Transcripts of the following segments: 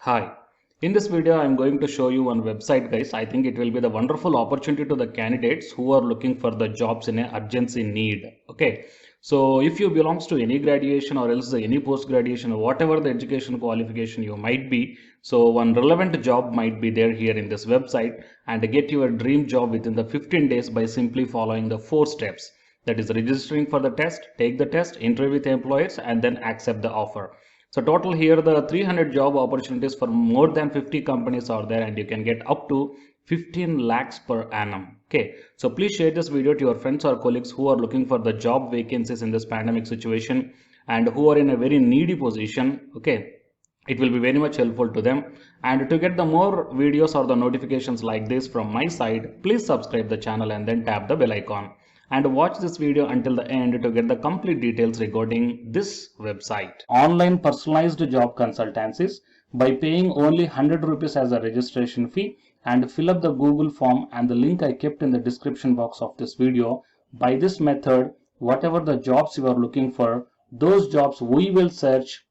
Hi, in this video I am going to show you one website guys. I think it will be the wonderful opportunity to the candidates who are looking for the jobs in a urgency need. Okay, so if you belongs to any graduation or else any post graduation or whatever the education qualification you might be, so one relevant job might be there here in this website, and get your dream job within the 15 days by simply following the 4 steps. That is registering for the test, take the test, interview with employers, and then accept the offer. So total here the 300 job opportunities for more than 50 companies are there, and you can get up to 15 lakhs per annum. Okay, so please share this video to your friends or colleagues who are looking for the job vacancies in this pandemic situation and who are in a very needy position. Okay, it will be very much helpful to them. And to get the more videos or the notifications like this from my side, please subscribe the channel and then tap the bell icon and watch this video until the end to get the complete details regarding this website. Online personalized job consultancies by paying only 100 rupees as a registration fee, and fill up the Google form and the link I kept in the description box of this video. By this method, whatever the jobs you are looking for, those jobs we will search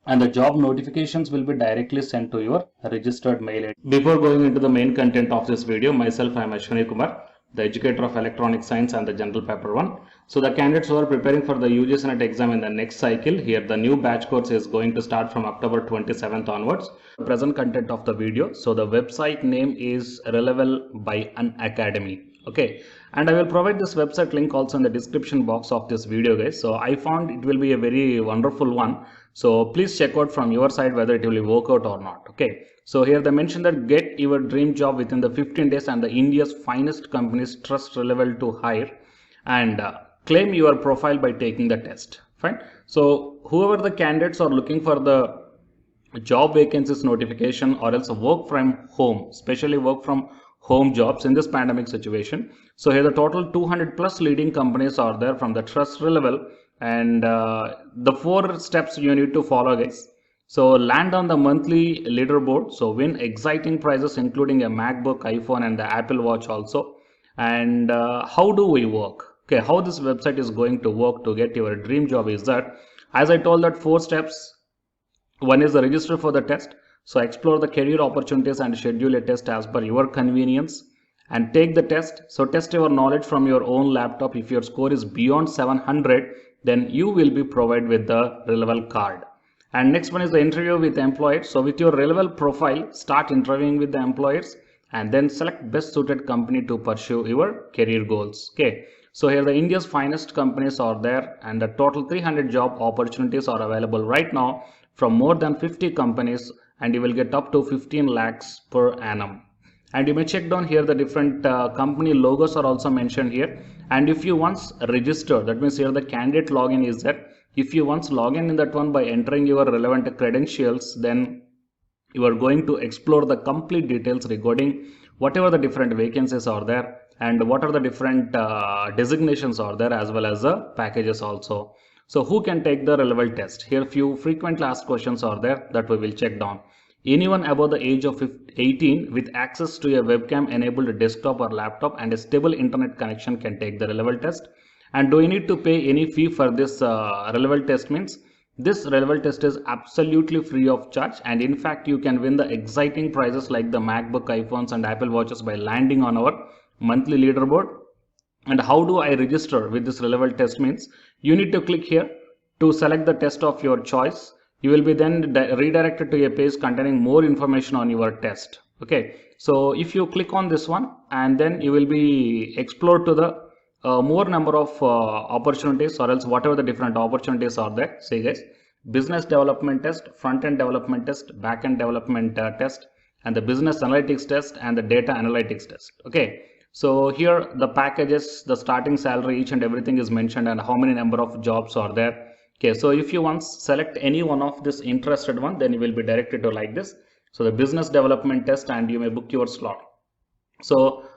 and the job notifications will be directly sent to your registered mail. Before going into the main content of this video, myself I am Ashwani Kumar, the educator of electronic science and the general paper 1. So the candidates who are preparing for the UGC NET exam in the next cycle, here the new batch course is going to start from October 27th onwards. The present content of the video, so the website name is Relevel by Unacademy. Okay, and I will provide this website link also in the description box of this video guys. So I found it will be a very wonderful one, so please check out from your side whether it will work out or not. Okay, so here they mention that get your dream job within the 15 days and the India's finest companies trust Relevel to hire, and claim your profile by taking the test. Fine, so whoever the candidates are looking for the job vacancies notification or else work from home, especially work from home jobs in this pandemic situation. So here the total 200 plus leading companies are there from the trust level, and the 4 steps you need to follow guys. So land on the monthly leaderboard, so win exciting prizes including a MacBook, iPhone and the Apple Watch also. And how do we work? Okay, how this website is going to work to get your dream job is that, as I told, that 4 steps. One is the register for the test. So explore the career opportunities and schedule a test as per your convenience, and take the test. So test your knowledge from your own laptop. If your score is beyond 700, then you will be provided with the Relevel card. And next one is the interview with employers. So with your Relevel profile, start interviewing with the employers and then select best suited company to pursue your career goals. Okay, so here the India's finest companies are there, and the total 300 job opportunities are available right now from more than 50 companies, and you will get up to 15 lakhs per annum. And you may check down here the different company logos are also mentioned here. And if you once register, that means here the candidate login is there. If you once log in that one by entering your relevant credentials, then you are going to explore the complete details regarding whatever the different vacancies are there and what are the different designations are there, as well as the packages also. So who can take the Relevel test? Here few frequently asked questions are there that we will check down. Anyone above the age of 18 with access to a webcam enabled desktop or laptop and a stable internet connection can take the Relevel test. And do you need to pay any fee for this Relevel test? Means this Relevel test is absolutely free of charge, and in fact you can win the exciting prizes like the MacBook, iPhones and Apple Watches by landing on our monthly leaderboard. And how do I register with this Relevel test? Means you need to click here to select the test of your choice. You will be then redirected to a page containing more information on your test. Okay, so if you click on this one, and then you will be explored to the more number of opportunities, or else whatever the different opportunities are there. Say guys, business development test, front end development test, back end development test, and the business analytics test and the data analytics test. Okay, so here the packages, the starting salary, each and everything is mentioned, and how many number of jobs are there. Okay, so if you once select any one of this interested one, then you will be directed to like this. So the business development test, and you may book your slot. So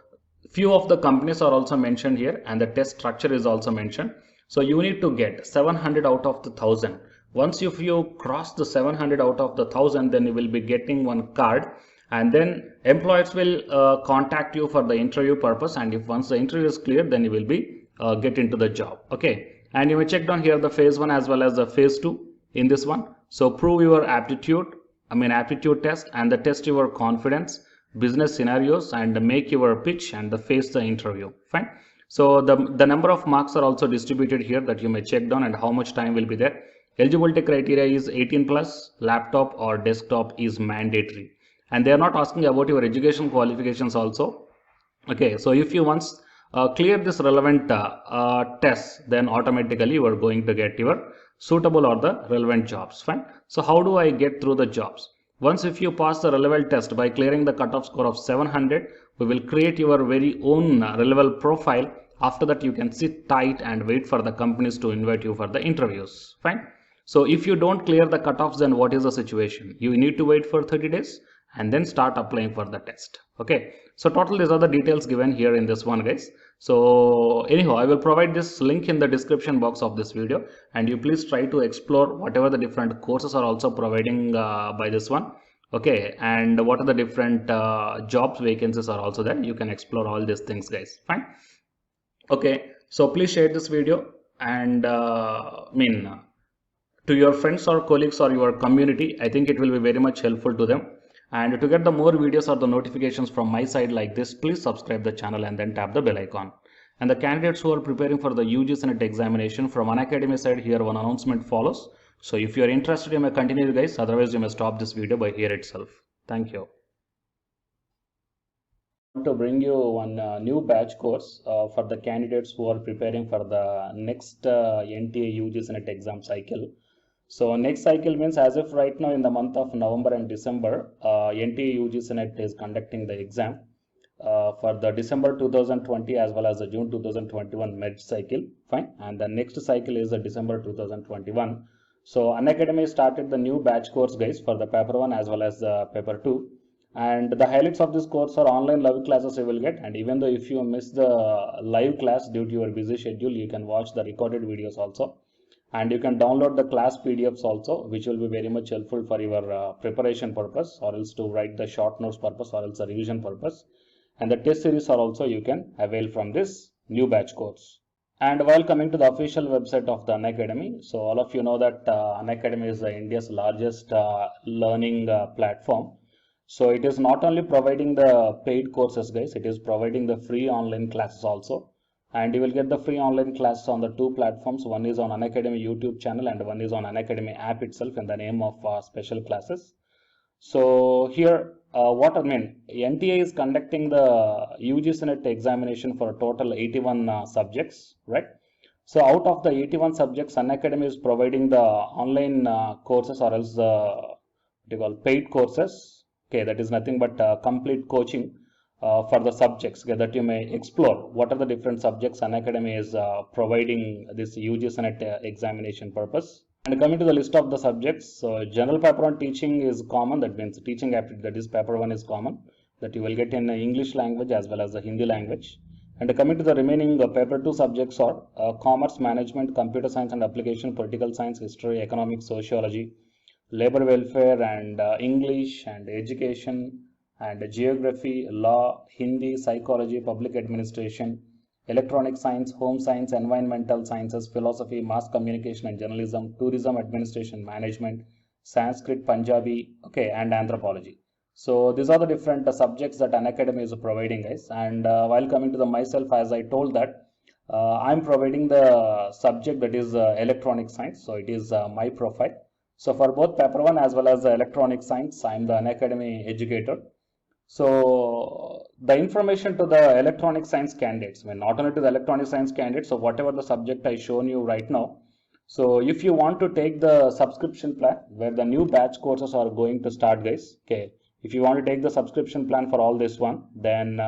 few of the companies are also mentioned here, and the test structure is also mentioned. So you need to get 700 out of the 1000. Once if you cross the 700 out of the 1000, then you will be getting one card, and then employers will contact you for the interview purpose. And if once the interview is clear, then you will be get into the job. Okay, and you may check down here the phase 1 as well as the phase 2 in this one. So prove your aptitude, aptitude test, and the test your confidence, business scenarios, and make your pitch and face the interview. Fine. So the number of marks are also distributed here that you may check down, and how much time will be there. Eligibility criteria is 18 plus, laptop or desktop is mandatory, and they are not asking about your education qualifications also. Okay, so if you once clear this relevant tests, then automatically you are going to get your suitable or the relevant jobs. Fine. So how do I get through the jobs? Once if you pass the relevant test by clearing the cutoff score of 700, we will create your very own relevant profile. After that, you can sit tight and wait for the companies to invite you for the interviews. Fine. So if you don't clear the cutoffs, then what is the situation? You need to wait for 30 days and then start applying for the test. Okay. So total, these are the details given here in this one, guys. So anyhow, I will provide this link in the description box of this video, and you please try to explore whatever the different courses are also providing by this one. Okay, and what are the different jobs vacancies are also there. You can explore all these things, guys. Fine. Okay, so please share this video and to your friends or colleagues or your community. I think it will be very much helpful to them. And to get the more videos or the notifications from my side like this, please subscribe the channel and then tap the bell icon. And the candidates who are preparing for the UG Senate examination from Unacademy side, here one announcement follows. So if you are interested, you may continue, guys. Otherwise, you may stop this video by here itself. Thank you. To bring you one new batch course for the candidates who are preparing for the next NTA UG Senate exam cycle. So next cycle means as if right now in the month of November and December, NTA UG Senate is conducting the exam for the December 2020 as well as the June 2021 merge cycle. Fine. And the next cycle is the December 2021. So Unacademy started the new batch course, guys, for the paper 1 as well as the paper 2. And the highlights of this course are online live classes you will get. And even though if you miss the live class due to your busy schedule, you can watch the recorded videos also. And you can download the class PDFs also, which will be very much helpful for your preparation purpose, or else to write the short notes purpose, or else the revision purpose. And the test series are also you can avail from this new batch course. And while coming to the official website of the Unacademy, so all of you know that Unacademy is India's largest learning platform. So it is not only providing the paid courses, guys, it is providing the free online classes also. And you will get the free online classes on the two platforms. One is on Unacademy YouTube channel and one is on Unacademy app itself in the name of special classes. So here, NTA is conducting the UG Senate examination for a total 81 subjects, right? So out of the 81 subjects, Unacademy is providing the online courses, or else what you call paid courses. Okay, that is nothing but complete coaching for the subjects that you may explore. What are the different subjects Unacademy is providing this UG Senate examination purpose? And coming to the list of the subjects, so general paper 1 teaching is common. That means teaching aptitude, that is paper 1 is common, that you will get in English language as well as the Hindi language. And coming to the remaining paper 2 subjects are commerce, management, computer science and application, political science, history, economics, sociology, labor welfare, and English and education, and geography, law, Hindi, psychology, public administration, electronic science, home science, environmental sciences, philosophy, mass communication and journalism, tourism, administration, management, Sanskrit, Punjabi, okay, and anthropology. So these are the different subjects that Unacademy is providing, guys. And while coming to the myself, as I told that I'm providing the subject that is electronic science. So it is my profile. So for both paper 1 as well as the electronic science, I'm the Unacademy educator. So the information to the electronic science candidates, not only to the electronic science candidates, so whatever the subject I shown you right now. So if you want to take the subscription plan where the new batch courses are going to start, guys, okay, if you want to take the subscription plan for all this one, then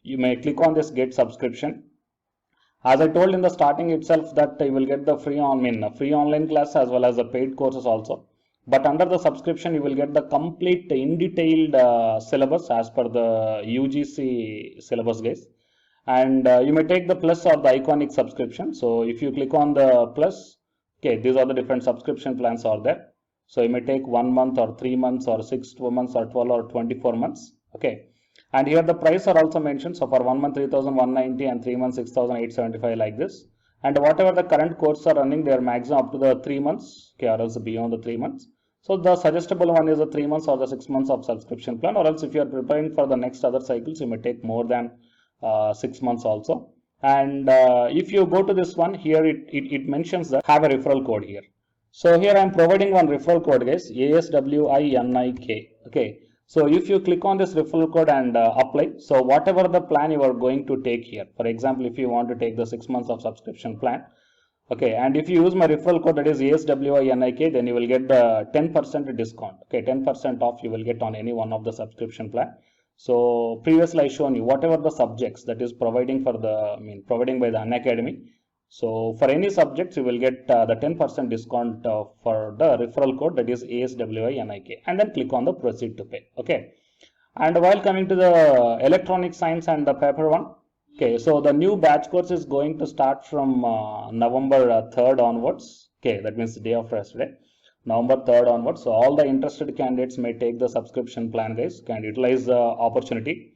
you may click on this get subscription. As I told in the starting itself that you will get the free online class as well as the paid courses also. But under the subscription, you will get the complete in detailed syllabus as per the UGC syllabus, guys. And you may take the plus or the iconic subscription. So if you click on the plus, okay, these are the different subscription plans are there. So you may take 1 month or 3 months or 6 months or 12 or 24 months. Okay. And here the price are also mentioned. So for 1 month 3,190 and 3 months 6,875 like this. And whatever the current courses are running, they are maximum up to the 3 months, okay, or else beyond the 3 months. So the suggestible one is the 3 months or the 6 months of subscription plan, or else if you are preparing for the next other cycles, you may take more than 6 months also. And if you go to this one here, it mentions that have a referral code here. So here I am providing one referral code, guys, ASWINIK. Okay. So if you click on this referral code and apply, so whatever the plan you are going to take here, for example, if you want to take the 6 months of subscription plan, okay, and if you use my referral code, that is ASWINIK, then you will get the 10% discount. Okay, 10% off you will get on any one of the subscription plan. So previously I shown you whatever the subjects that is providing for the, providing by the Unacademy. So for any subjects you will get the 10% discount for the referral code, that is ASWINIK, and then click on the proceed to pay. Okay, and while coming to the electronic science and the paper one, okay, so the new batch course is going to start from November 3rd onwards. Okay, that means the day after yesterday, November 3rd onwards. So all the interested candidates may take the subscription plan, guys, can utilize the opportunity.